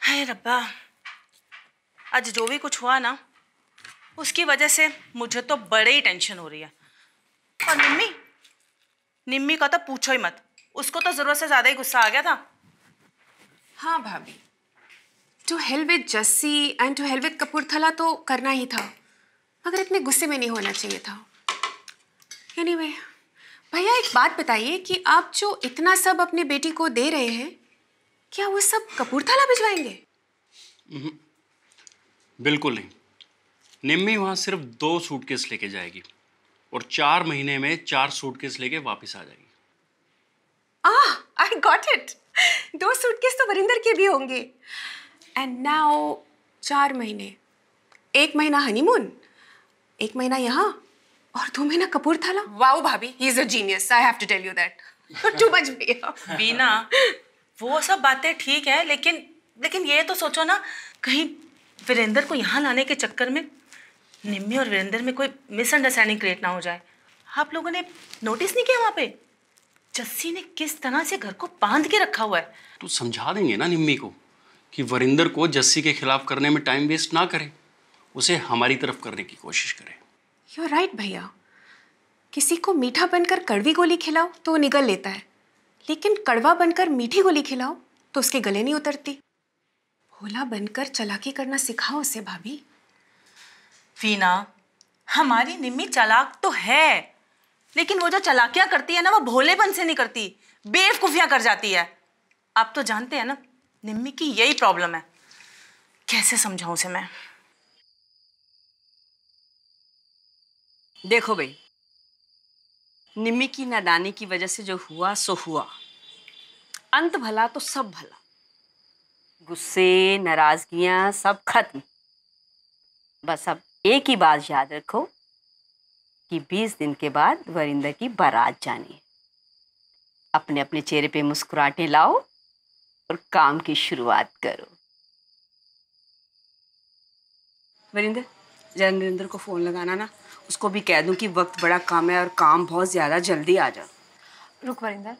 हाय रब्बा, आज जो भी कुछ हुआ ना, उसकी वजह से मुझे तो बड़े ही टेंशन हो रही है। और निम्मी का तो पूछो ही मत, उसको तो जरूरत से ज्यादा ही गुस्सा आ गया था। हाँ भाभी, to hell with Jassi and to hell with Kapurthala तो करना ही था, मगर इतने गुस्से में नहीं होना चाहिए था। एनीवे, भैया एक बात बताइए कि आप जो इतना सब अपनी बेटी को दे रहे हैं, क्या वो सब कपूरथला भिजवाएंगे? बिल्कुल नहीं। निम्मी वहाँ सिर्फ 2 सूटकेस लेके जाएगी और 4 महीने में 4 सूटकेस लेके वापस आ जाएगी। I got it. 2 सूटकेस तो वरिंदर के भी होंगे। एंड नाउ 4 महीने, 1 महीना हनीमून, 1 महीना यहाँ और 2 महीना कपूरथला। वाओ भाभी, he is a genius, I have to tell you that. Too much भैया। बीना, वो सब बातें ठीक है, लेकिन ये तो सोचो ना, कहीं वीरेंद्र को यहाँ लाने के चक्कर में निम्मी और वीरेंद्र में कोई मिसअंडरस्टैंडिंग क्रिएट ना हो जाए। आप लोगों ने नोटिस नहीं किया वहाँ पे जस्सी ने किस तरह से घर को बांध के रखा हुआ है? तो समझा देंगे ना निम्मी को कि वरिंदर को जस्सी के खिलाफ करने में टाइम वेस्ट ना करे, उसे हमारी तरफ करने की कोशिश करे। यू आर राइट भैया। किसी को मीठा बनकर कड़वी गोली खिलाओ तो वो निगल लेता है, लेकिन कड़वा बनकर मीठी गोली खिलाओ तो उसके गले नहीं उतरती। भोला बनकर चालाकी करना सिखाओ उसे भाभी। वीना, हमारी निम्मी चालाक तो है, लेकिन वो जो चालाकियां करती है ना, वो भोलेपन से नहीं करती, बेवकूफियां कर जाती है। आप तो जानते हैं ना, निम्मी की यही प्रॉब्लम है। कैसे समझाऊं उसे मैं? देखो भाई, निम्मी की नादानी की वजह से जो हुआ सो हुआ, अंत भला तो सब भला। गुस्से, नाराजगियां सब खत्म। बस अब एक ही बात याद रखो कि 20 दिन के बाद वरिंदर की बारात जानी है। अपने अपने चेहरे पे मुस्कुराहटें लाओ और काम की शुरुआत करो। वरिंदर, जरा नरेंद्र को फोन लगाना ना, उसको भी कह दूं कि वक्त बड़ा कम है और काम बहुत ज्यादा, जल्दी आ जा। रुक वरिंदर।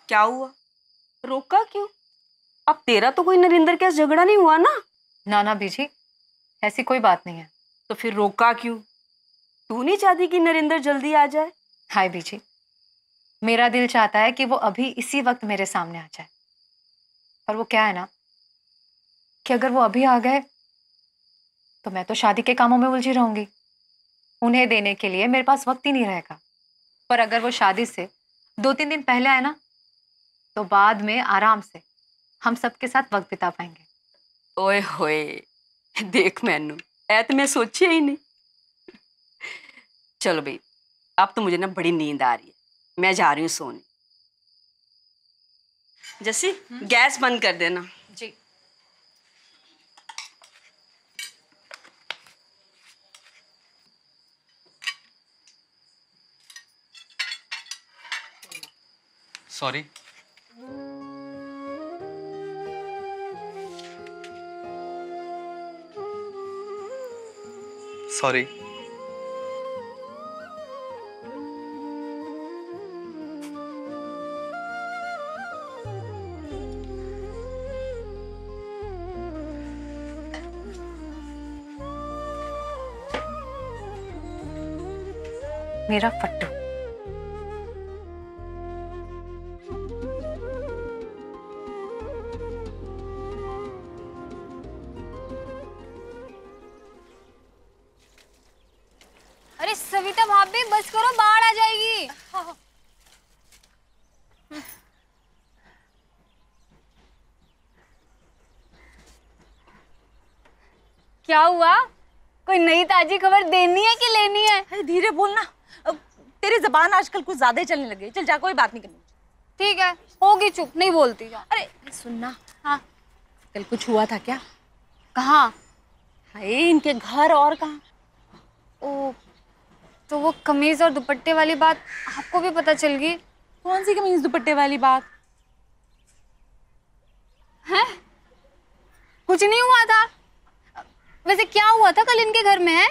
क्या हुआ? रोका क्यों? अब तेरा तो कोई नरेंद्र के साथ झगड़ा नहीं हुआ ना? ना बीजी, ऐसी कोई बात नहीं है। तो फिर रोका क्यों? तू नहीं चाहती कि नरेंद्र जल्दी आ जाए? हाय बीजी, मेरा दिल चाहता है कि वो अभी इसी वक्त मेरे सामने आ जाए, पर वो क्या है ना कि अगर वो अभी आ गए तो मैं तो शादी के कामों में उलझी रहूंगी। उन्हें देने के लिए मेरे पास वक्त ही नहीं रहेगा। पर अगर वो शादी से 2-3 दिन पहले आए ना, तो बाद में आराम से हम सबके साथ वक्त बिता पाएंगे। ओए होए, देख मैनू, ऐ तो मैं सोचिया ही नहीं। चलो भाई, अब तो मुझे ना बड़ी नींद आ रही है, मैं जा रही हूँ सोने। जैसी गैस बंद कर देना। जी। सॉरी। सॉरी। मेरा फट्टू। अरे सविता भाभी, बस करो, बाढ़ आ जाएगी। क्या हुआ? कोई नई ताजी खबर देनी है कि लेनी है? अरे धीरे बोलना, तेरी जबान आजकल कुछ ज्यादा ही चलने लगी। चल जा, कोई बात नहीं करनी। ठीक है, होगी चुप, नहीं बोलती। अरे सुनना, हाँ, कल कुछ हुआ था क्या? कहाँ? हाय, इनके घर और कहाँ? ओ, तो वो कमीज और दुपट्टे वाली बात आपको भी पता चल गई? कौन सी कमीज दुपट्टे वाली बात है? कुछ नहीं हुआ था। वैसे क्या हुआ था कल इनके घर में? है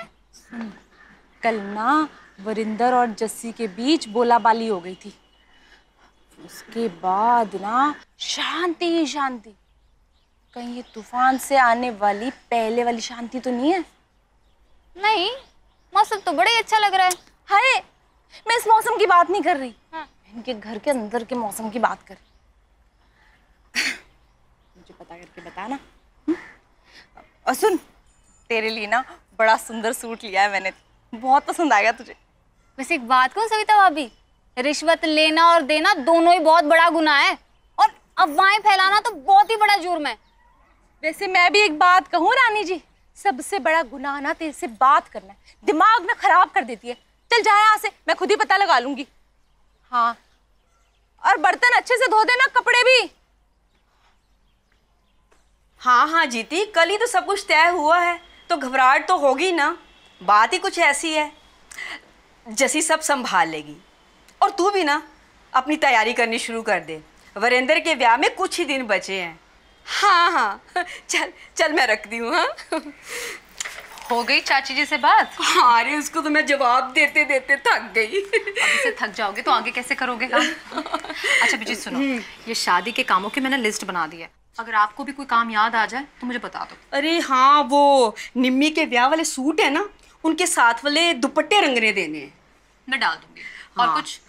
कल ना वरिंदर और जस्सी के बीच बोलाबाली हो गई थी। उसके बाद ना शांति ही शांति। कहीं ये तूफान से आने वाली पहले वाली शांति तो नहीं है? नहीं, मौसम तो बड़ा ही अच्छा लग रहा है। हाय, मैं इस मौसम की बात नहीं कर रही। इनके घर के अंदर के मौसम की बात कर रही। मुझे पता करके बता ना। और सुन, तेरे लिए ना बड़ा सुंदर सूट लिया है मैंने, बहुत पसंद आएगा तुझे। वैसे एक बात कहूं सविता भाभी, रिश्वत लेना और देना दोनों ही बहुत बड़ा गुनाह है, और अफवाहें फैलाना तो बहुत ही बड़ा जुर्म है। वैसे मैं भी एक बात कहूँ रानी जी, सबसे बड़ा गुनाह ना तेरे से बात करना है, दिमाग ना खराब कर देती है। चल जा यहाँ से, मैं खुद ही पता लगा लूंगी। हाँ, और बर्तन अच्छे से धो देना, कपड़े भी। हाँ हाँ जीती, कल ही तो सब कुछ तय हुआ है, तो घबराहट तो होगी ना। बात ही कुछ ऐसी है, जैसी सब संभाल लेगी। और तू भी ना अपनी तैयारी करनी शुरू कर दे, वीरेंद्र के ब्याह में कुछ ही दिन बचे हैं। हाँ हाँ, चल चल मैं रखती हूँ। हाँ, हो गई चाची जी से बात? हाँ, अरे उसको तो मैं जवाब देते देते थक गई। अब इसे थक जाओगे तो आगे कैसे करोगे काम? अच्छा बीजी सुनो, ये शादी के कामों की मैंने लिस्ट बना दी है, अगर आपको भी कोई काम याद आ जाए तो मुझे बता दो। अरे हाँ, वो निम्मी के ब्याह वाले सूट है ना, उनके साथ वाले दुपट्टे रंगने देने हैं। मैं डाल दूंगी। हाँ, और कुछ?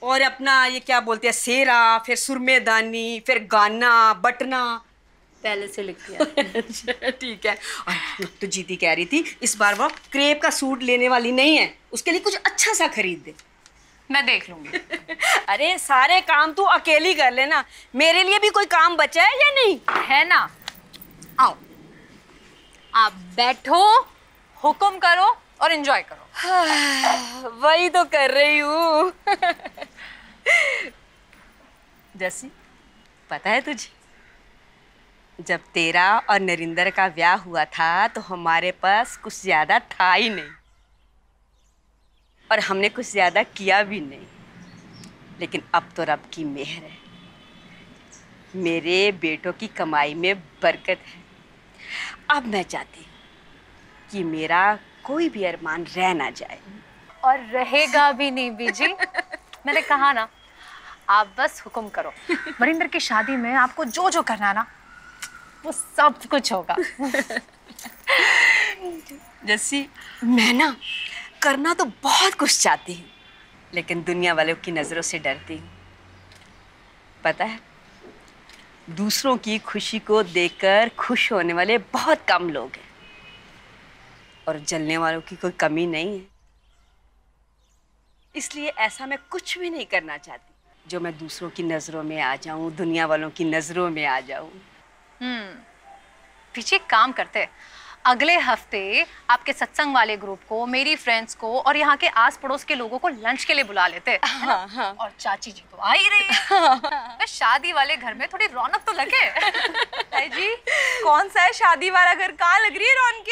और अपना ये क्या बोलते हैं, सेहरा, फिर सुरमेदानी, फिर गाना, बटना पहले से लिख दिया। ठीक है। और तो जीती कह रही थी इस बार वो क्रेप का सूट लेने वाली नहीं है, उसके लिए कुछ अच्छा सा खरीद दे। मैं देख लूंगी। अरे सारे काम तू अकेली कर लेना, मेरे लिए भी कोई काम बचा है या नहीं? है ना? आओ, आप बैठो, हुक्म करो और एंजॉय करो। वही तो कर रही हूँ। जैसी पता है तुझे, जब तेरा और नरिंदर का ब्याह हुआ था तो हमारे पास कुछ ज्यादा था ही नहीं, और हमने कुछ ज्यादा किया भी नहीं। लेकिन अब तो रब की मेहर है, मेरे बेटों की कमाई में बरकत है। अब मैं चाहती हूँ कि मेरा कोई भी अरमान रह ना जाए। और रहेगा भी नहीं बीजी। मैंने कहा ना, आप बस हुक्म करो। वरिंदर की शादी में आपको जो जो करना है ना, वो सब कुछ होगा। जैसी मैं ना करना तो बहुत कुछ चाहती हूँ, लेकिन दुनिया वालों की नज़रों से डरती हूँ। पता है, दूसरों की खुशी को देखकर खुश होने वाले बहुत कम लोग हैं, और जलने वालों की कोई कमी नहीं है। इसलिए ऐसा मैं कुछ भी नहीं करना चाहती जो मैं दूसरों की नज़रों में आ जाऊं, दुनिया वालों की नज़रों में आ जाऊं। पीछे काम करते, अगले हफ्ते आपके सत्संग वाले ग्रुप को, मेरी फ्रेंड्स को और यहाँ के आस पड़ोस के लोगों को लंच के लिए बुला लेते। हाँ, हाँ। और चाची जी तो आ ही रही है। तो शादी वाले घर में थोड़ी रौनक तो लगे। है जी, कौन सा है शादी वाला घर? कहाँ लग रही है रौनक?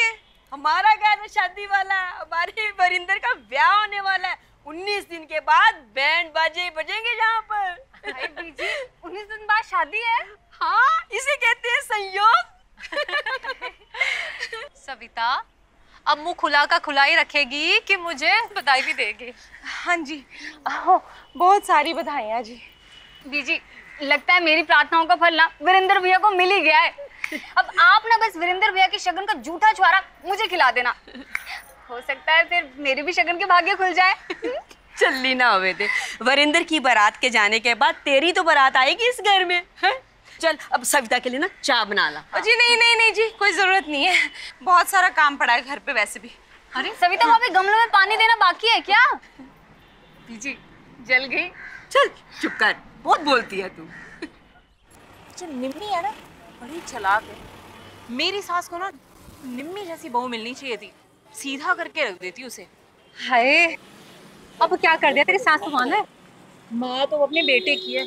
हमारा घर में शादी वाला, हमारे वरिंदर का ब्याह होने वाला है। 19 दिन के बाद बैंड बाजे बजेंगे यहाँ पर। बीजी, 19 दिन बाद शादी है? हाँ, इसे कहते हैं संयोग। सविता अब मुंह खुला का खुला ही रखेगी कि मुझे बधाई भी देगी? हाँ जी, बहुत सारी बधाइयाँ जी। बीजी, लगता है मेरी प्रार्थनाओं का फल ना वीरेंद्र भैया को मिल ही गया है। अब आप ना बस वीरेंद्र भैया की शगन का जूठा छुआरा मुझे खिला देना, हो सकता है फिर मेरे भी शगन के भाग्य खुल जाए। चलनी ना हुए थे, वरिंदर की बारात के जाने के बाद तेरी तो बारात आएगी इस घर में, है? चल अब सविता के लिए ना चाय बना ला। जी नहीं नहीं नहीं जी, कोई जरूरत नहीं है, बहुत सारा काम पड़ा है घर पे वैसे भी। अरे सविता, वहाँ पे गमलों में पानी देना बाकी है क्या? बीजी जल गई। चल चुप कर, बहुत बोलती है तू। जो निम्मी है ना, बड़ी चालाक है। मेरी सास को ना निम्मी जैसी बहू मिलनी चाहिए थी, सीधा करके रख देती उसे। हाय, अब क्या कर दिया तेरी सास तूफान है? माँ तो अपने बेटे की है,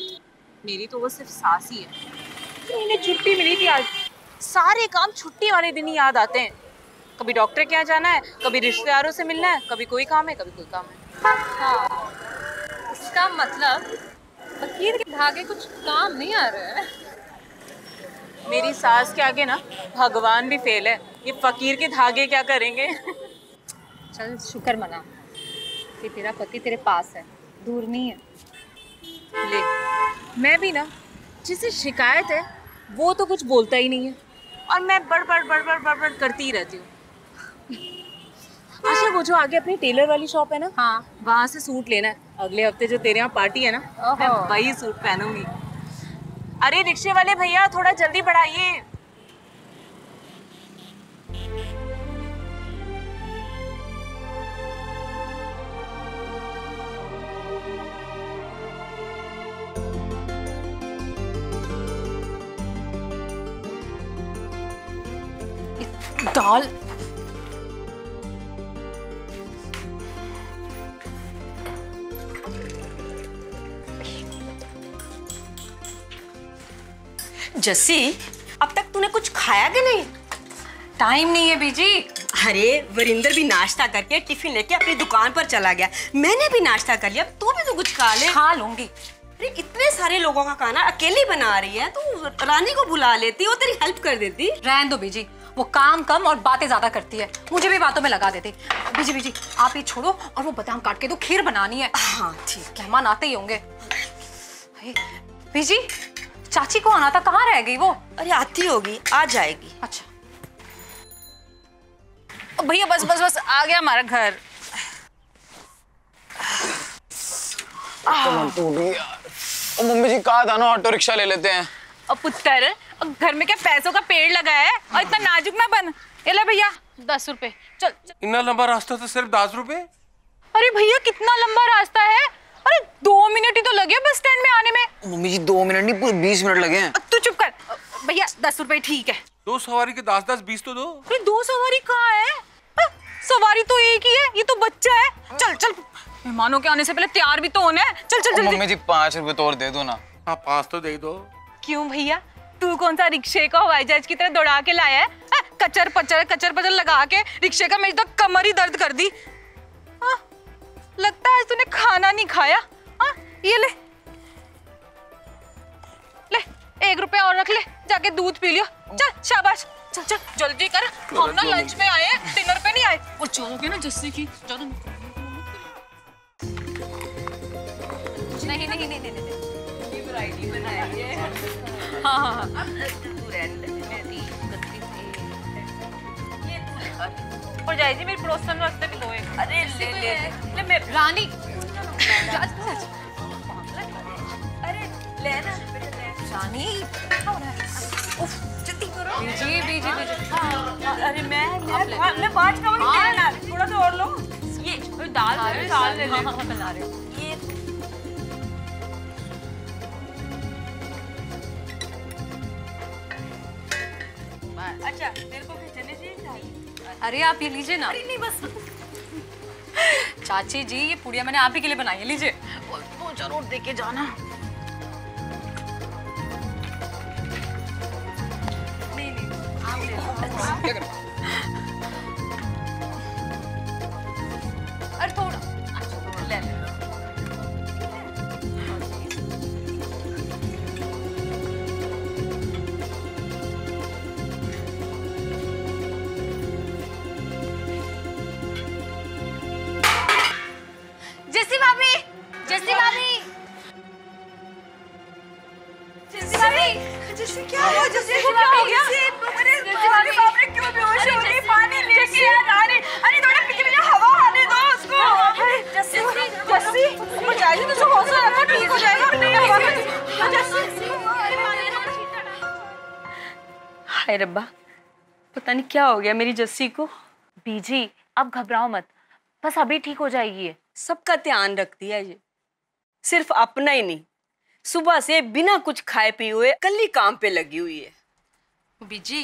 मेरी तो वो सिर्फ सास ही है। तो इन्हें छुट्टी मिली थी आज, सारे काम छुट्टी वाले दिन ही याद आते हैं। कभी डॉक्टर के यहाँ जाना है, कभी रिश्तेदारों से मिलना है, कभी कोई काम है, कभी कोई काम है। हाँ, इसका मतलब फकीर के धागे कुछ काम नहीं आ रहे हैं। मेरी सास के आगे ना भगवान भी फेल है, ये फकीर के धागे क्या करेंगे। चल शुक्र मना कि तेरा पति तेरे पास है, दूर नहीं है। ले, मैं भी ना, जिसे शिकायत है वो तो कुछ बोलता ही नहीं है और मैं बड़बड़ करती ही रहती हूँ। अच्छा, वो जो आगे अपनी टेलर वाली शॉप है ना, हाँ, वहाँ से सूट लेना है। अगले हफ्ते जो तेरे यहाँ पार्टी है ना, मैं वही सूट पहनूंगी। अरे रिक्शे वाले भैया, थोड़ा जल्दी बढ़ाइए। दाल जस्सी, अब तक तूने कुछ खाया कि नहीं? टाइम नहीं है बीजी। अरे वरिंदर भी नाश्ता करके टिफिन लेके अपनी दुकान पर चला गया, मैंने भी नाश्ता कर लिया, तू भी तो कुछ खा ले। खा लूंगी। अरे इतने सारे लोगों का खाना अकेली बना रही है, तू रानी को बुला लेती, वो तेरी हेल्प कर देती। रहने दो बीजी, वो काम कम और बातें ज्यादा करती है, मुझे भी बातों में लगा देती। बीजी बीजी आप ये छोड़ो और वो बादाम काट के दो, खीर बनानी है। हाँ ठीक। मेहमान आते ही होंगे। बीजी चाची को आना था, कहाँ रह गई वो? अरे आती होगी, आ जाएगी। अच्छा भैया बस बस बस, आ गया हमारा घर। मम्मी जी कहा था ना ऑटो रिक्शा ले लेते हैं। अब पुत्र, घर में क्या पैसों का पेड़ लगा है और इतना नाजुक ना बन। ये ले भैया 10 रुपए। चल, चल। इतना लंबा रास्ता था, सिर्फ 10 रुपए? अरे भैया कितना लंबा रास्ता है, अरे 2 मिनट ही तो लगे बस स्टैंड में आने में। मम्मी जी 2 मिनट नहीं, पूरे 20 मिनट लगे हैं। तू चुप कर भैया, 10 रुपए ठीक है। 2 सवारी के 10-10, 20 तो दो। अरे 2 सवारी कहाँ है? सवारी तो एक ही है, ये तो बच्चा है। चल चल, मेहमानों के आने से पहले तैयार भी तो होना है। चल चल जल्दी। मम्मी जी 5 रुपए तो और दे दो ना। हाँ 5 तो दे दो। क्यों भैया, तू कौन सा रिक्शे को हवाई जहाज की तरह दौड़ा के लाया है? कचर पचर लगा के रिक्शे का मेरी तो कमर ही दर्द कर दी। लगता है आज तूने खाना नहीं खाया। ये ले ले, 1 रुपया और रख ले, जाके दूध पी लियो। चल शाबाश, चल चल जल्दी कर, हम ना लंच में आए हैं, डिनर पे नहीं आए। और चलोगे ना जस्सी की ज्यादा नहीं नहीं नहीं नहीं नहीं। हाँ हाँ हाँ। और जाए जी, मेरी पड़ोसन वास्ते भी दो एक। अरे ले ले ले मैं रानी अरे ले ना रानी उफ जल्दी करो। बीजी बीजी बीजी। अरे मैं 5 का वही लेना, थोड़ा सा और लो। ये दाल ले ले। बना रहे हो ये अच्छा, तेरे को खिचने चाहिए। अरे आप ये लीजिए ना। अरे नहीं बस। चाची जी ये पुड़िया मैंने आप ही के लिए बनाई है, लीजिए। वो जरूर देके जाना। नहीं नहीं आप ले लो। अरे थोड़ा ले ले। जस्सी भाभी, जस्सी भाभी, जस्सी भाभी, जस्सी क्या हुआ? जस्सी को क्या हो गया? अरे बाप रे, क्यों बेहोश हो रही? पानी लेके आ रही। अरे थोड़ा पीछे हवा आने दो उसको। अरे जस्सी वो जाएगी तो सब हौसला रखो, ठीक हो जाएगा। हाय रब्बा, पता नहीं क्या हो गया मेरी जस्सी को। बीजी अब घबराओ मत, बस अभी ठीक हो जाएगी ये। सबका ध्यान रखती है ये, सिर्फ अपना ही नहीं, सुबह से बिना कुछ खाए पिए हुए कल ही काम पे लगी हुई है। बीजी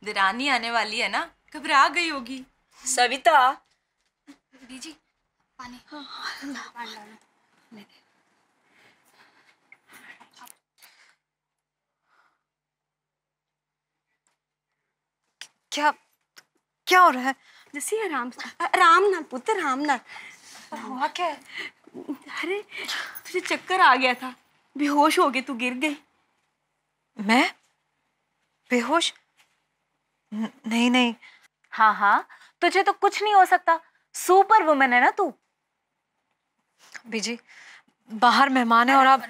दिरानी आने वाली है ना, घबरा गई होगी। सविता बीजी पानी। क्या क्या हो रहा है? जैसे आराम ना पुत्र, आराम ना। हुआ क्या है? अरे तुझे चक्कर आ गया था, बेहोश हो गई, तू गिर गई। मैं बेहोश? नहीं नहीं। हाँ हाँ, तुझे तो कुछ नहीं हो सकता, सुपर वुमन है ना तू। बीजी बाहर मेहमान है और आप।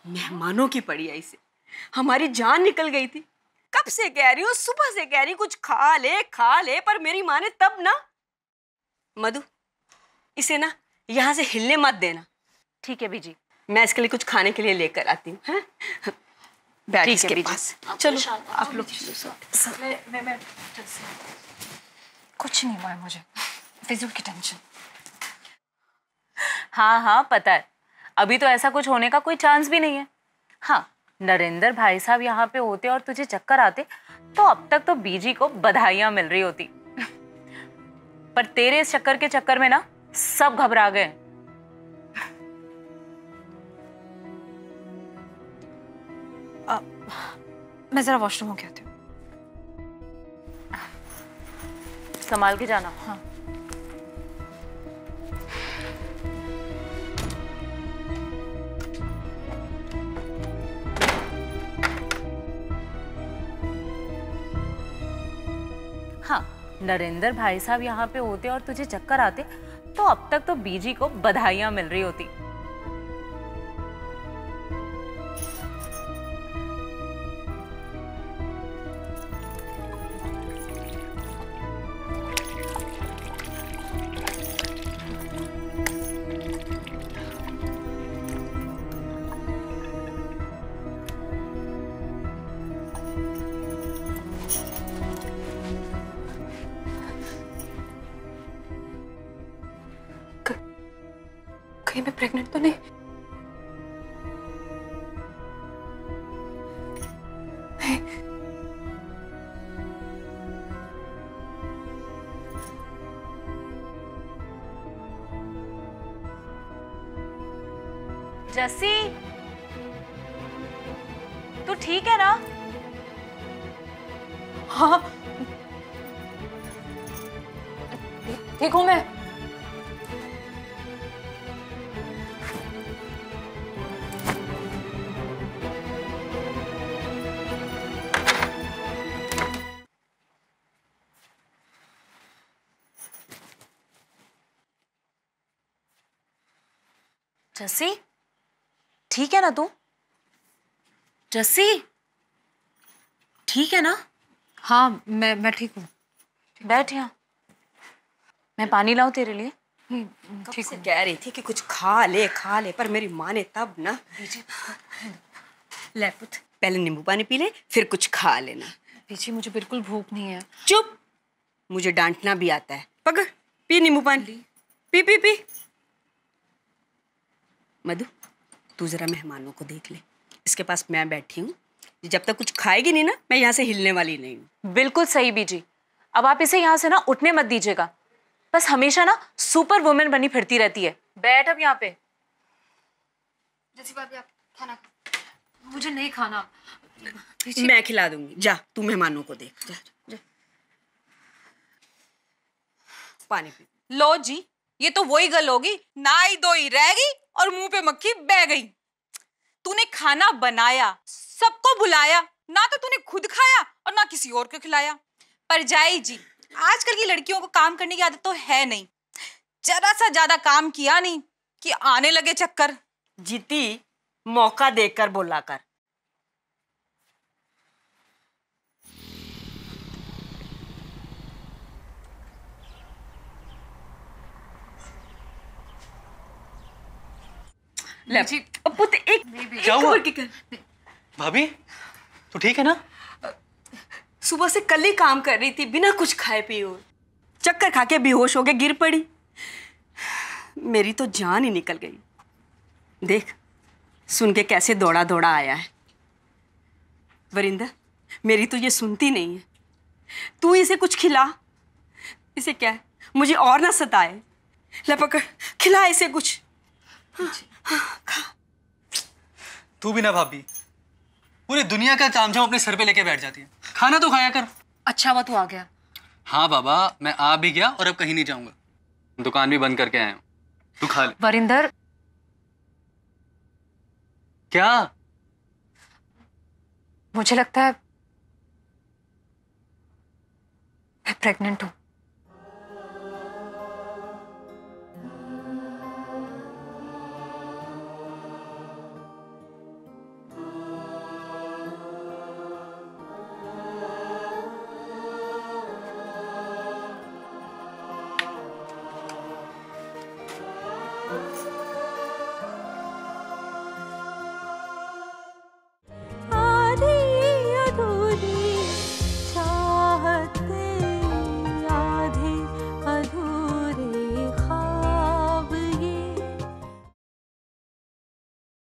मेहमानों की पड़ी है इसे, हमारी जान निकल गई थी। कब से कह रही हूँ, सुबह से कह रही हूँ कुछ खा ले, पर मेरी माँ ने तब ना। मधु, इसे ना यहाँ से हिलने मत देना। ठीक है बीजी। मैं इसके लिए कुछ खाने के लिए लेकर आती हूँ। बैठ इसके पास। चलो आप लोग। कुछ नहीं हुआ है मुझे, फिजूल की टेंशन। हाँ हाँ पता है, अभी तो ऐसा कुछ होने का कोई चांस भी नहीं है। हाँ, नरेंद्र भाई साहब यहाँ पे होते और तुझे चक्कर आते तो अब तक तो बीजी को बधाइयां मिल रही होती। पर तेरे इस चक्कर के चक्कर में ना सब घबरा गए। मैं जरा वॉशरूम होके आती हूँ। संभाल के जाना। हाँ। हाँ, नरेंद्र भाई साहब यहाँ पे होते और तुझे चक्कर आते तो अब तक तो बीजी को बधाइयां मिल रही होती। कहीं मैं प्रेग्नेंट तो नहीं? जस्सी, तू ठीक है ना? हाँ ठीक हूँ मैं। जस्सी, ठीक है ना तू? जस्सी, ठीक है ना? हाँ मैं ठीक हूँ। बैठ यहाँ, मैं पानी लाऊं तेरे लिए? ठीक से कह रही थी कि कुछ खा ले, पर मेरी माँ ने तब ना। ले पुत, पहले नींबू पानी पी ले, फिर कुछ खा लेना। बीजी मुझे बिल्कुल भूख नहीं है। चुप, मुझे डांटना भी आता है। पकड़, पी नींबू पानी, पी पी पी। मधु, तू जरा मेहमानों को देख ले, इसके पास मैं बैठी हूँ। जब तक कुछ खाएगी नहीं ना, मैं यहाँ से हिलने वाली नहीं हूँ। बिल्कुल सही बीजी, अब आप इसे यहाँ से ना उठने मत दीजिएगा। बस हमेशा ना सुपर वुमेन बनी फिरती रहती है। बैठ अब यहाँ पे। जैसी भाभी आप खाना, मुझे नहीं खाना। मैं खिला दूंगी, जा तू मेहमानों को देख। जा, जा। पानी पी। लो जी, ये तो वही गल होगी, नाई धोई रह गई और मुंह पे मक्खी बह गई। तूने खाना बनाया, सबको बुलाया, ना तो तूने खुद खाया और ना किसी और को खिलाया। पर जाई जी, आजकल की लड़कियों को काम करने की आदत तो है नहीं। जरा सा ज्यादा काम किया नहीं कि आने लगे चक्कर। जीती, मौका देकर बोला कर। पुत एक क्या हुआ? भाभी तो ठीक है ना? सुबह से कल ही काम कर रही थी, बिना कुछ खाए पिए, चक्कर खा के बेहोश हो के गिर पड़ी। मेरी तो जान ही निकल गई। देख, सुन के कैसे दौड़ा दौड़ा आया है। वरिंदर, मेरी तो ये सुनती नहीं है। तू इसे कुछ खिला। इसे क्या है, मुझे और ना सताए। ले पकड़, खिला इसे कुछ। तू भी ना भाभी, पूरी दुनिया का तामझाम अपने सर पे लेके बैठ जाती है। खाना तो खाया कर। अच्छा हुआ तू आ गया। हाँ बाबा, मैं आ भी गया और अब कहीं नहीं जाऊंगा। दुकान भी बंद करके आया हूँ, तू खा ले। वरिंदर, क्या? मुझे लगता है मैं प्रेग्नेंट हूँ।